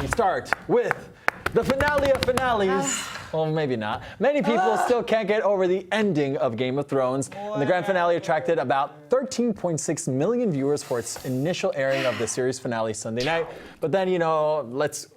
and start with the finale of finales. Well, maybe not. Many people still can't get over the ending of Game of Thrones. And the grand finale attracted about 13.6 million viewers for its initial airing of the series finale Sunday night. But then, you know,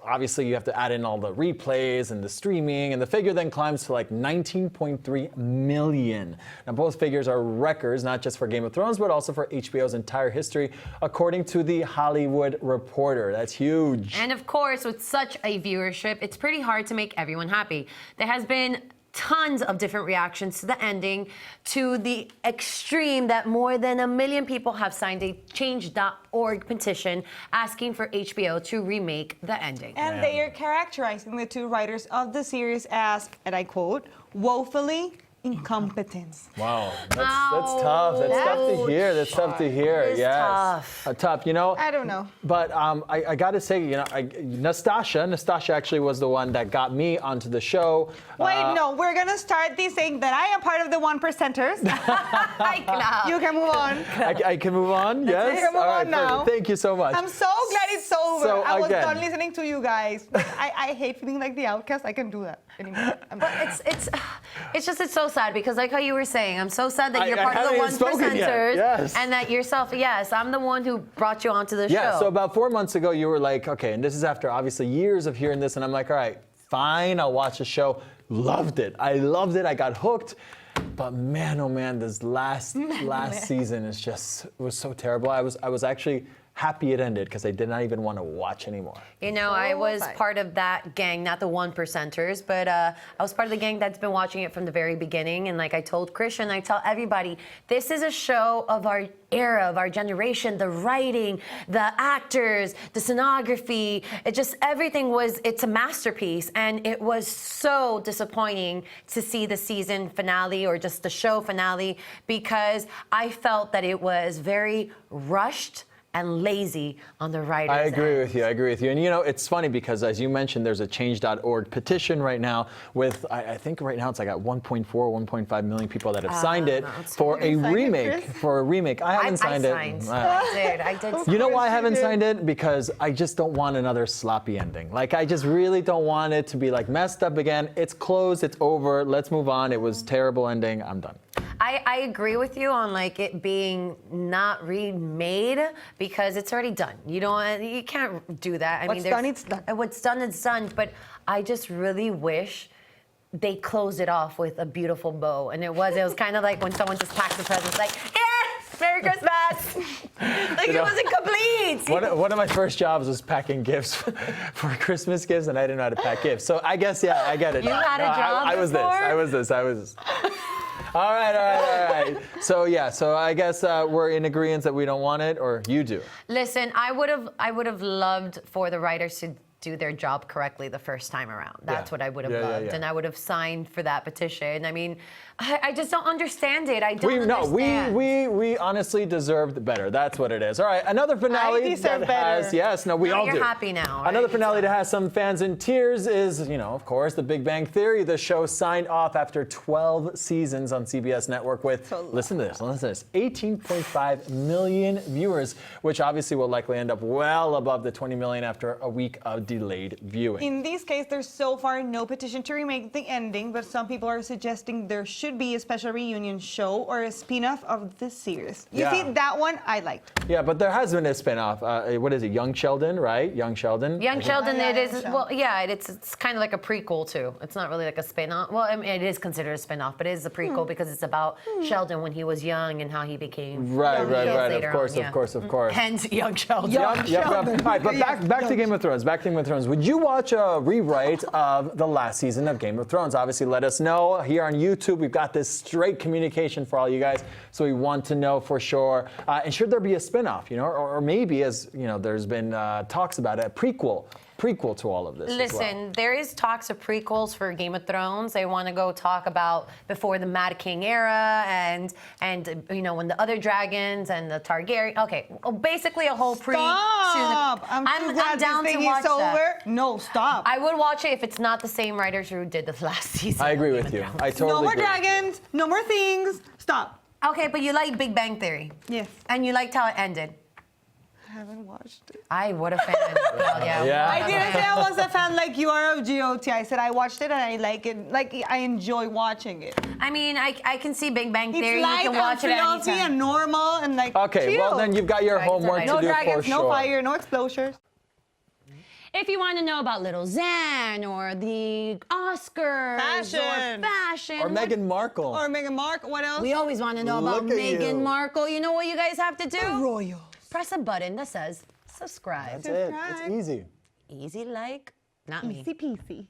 obviously you have to add in all the replays and the streaming, and the figure then climbs to like 19.3 million. Now, both figures are records, not just for Game of Thrones, but also for HBO's entire history, according to The Hollywood Reporter. That's huge. And of course, with such a viewership, it's pretty hard to make everyone happy. There has been tons of different reactions to the ending, to the extreme that more than 1 million people have signed a change.org petition asking for HBO to remake the ending. And they are characterizing the two writers of the series as, and I quote, woefully incompetent. Wow, that's tough. That's tough to hear. That's tough to hear. It is yes, tough. Tough. You know. I don't know. But I got to say, you know, Nastassja actually was the one that got me onto the show. Wait, no, we're gonna start this saying that I am part of the 1%ers. Hi, Clau. You can move on. I can move on. Yes. You can move on now. Perfect. Thank you so much. I'm so glad it's over. So, I was again. done listening to you guys. I hate feeling like the outcast. I can't do that anymore. But it's so sad because like how you were saying, I'm so sad that you're part of the haven't even spoken yet. 1%ers Yes. and that yourself, yes, I'm the one who brought you onto the show. Yeah, so about 4 months ago, you were like, okay, and this is after obviously years of hearing this, and I'm like, all right, fine, I'll watch the show. Loved it. I loved it. I got hooked. But man, oh man, this last season is just, it was so terrible. I was actually happy it ended because I did not even want to watch anymore. You know, I was part of that gang, not the 1%ers, but I was part of the gang that's been watching it from the very beginning. And like I told Christian, I tell everybody, this is a show of our era, of our generation, the writing, the actors, the scenography, it's a masterpiece. And it was so disappointing to see the season finale or just the show finale because I felt that it was very rushed and lazy on the writers' I agree end. with you. I agree with you. And you know, it's funny because as you mentioned, there's a change.org petition right now with, I think right now it's like at 1.4, 1.5 million people that have signed it for a remake. I haven't signed it. I did. You know why I haven't signed it? Because I just don't want another sloppy ending. Like, I just really don't want it to be like messed up again. It's closed. It's over. Let's move on. It was terrible ending. I'm done. I agree with you on like it being not remade because it's already done. You can't do that. What's done, it's done. What's done, it's done. But I just really wish they closed it off with a beautiful bow. And it was kind of like when someone just packs the presents, like, Merry Christmas! Like, it wasn't complete! One of my first jobs was packing gifts for Christmas gifts, and I didn't know how to pack gifts. So I guess, yeah, I get it. You had a job I was this. All right. So I guess we're in agreement that we don't want it, or you do. Listen, I would have loved for the writers to do their job correctly the first time around. That's what I would have loved, and I would have signed for that petition. I mean, I just don't understand it. I don't understand. We honestly deserved better. That's what it is. All right, another finale that has, yes, no, we all do. You're happy now, right? Another finale that has some fans in tears is, you know, of course, The Big Bang Theory. The show signed off after 12 seasons on CBS Network with, listen to this, 18.5 million viewers, which obviously will likely end up well above the 20 million after a week of delayed viewing. In this case, there's so far no petition to remake the ending, but some people are suggesting there should be a special reunion show or a spin-off of this series. You see, that one I liked. Yeah, but there has been a spin-off. What is it? Young Sheldon, right? Young Sheldon. Young Sheldon, it is. Well, yeah, it's kind of like a prequel too. It's not really like a spin-off. Well, I mean, it is considered a spin-off, but it is a prequel because it's about Sheldon when he was young and how he became right. Of course. Hence, Young Sheldon. Yep. All right, but back to Game of Thrones. Would you watch a rewrite of the last season of Game of Thrones? Obviously, let us know. Here on YouTube, we've got this straight communication for all you guys, so we want to know for sure. And should there be a spin-off, you know, or maybe, as you know, there's been talks about it, a prequel to all of this. Listen, there is talks of prequels for Game of Thrones. They want to go talk about before the Mad King era and you know, when the other dragons and the Targaryen. Okay, well, basically a whole Stop! I'm down to watch that. No, stop. I would watch it if it's not the same writers who did the last season. I agree with you. I totally No more agree. dragons. No more things. Stop. Okay, but you like Big Bang Theory. Yes. And you liked how it ended. haven't watched it. What a fan. Claudia. Yeah. I didn't say I was a fan like you are of GOT. I said I watched it and I like it. Like I enjoy watching it. I mean, I can see Big Bang Theory. It's light You can watch it and fluffy anytime. and normal and like Okay, chill. well then you've got your Dragons homework are to No do dragons, for no sure. fire, no explosions. If you want to know about Little Xan or the Oscars Fashion. or fashion. Or Meghan Markle. Or Meghan Markle, what else? We always want to know about Look at you. Meghan Markle. You know what you guys have to do? Royal. Press a button that says subscribe. That's it. It's easy. Easy like not me. Easy peasy.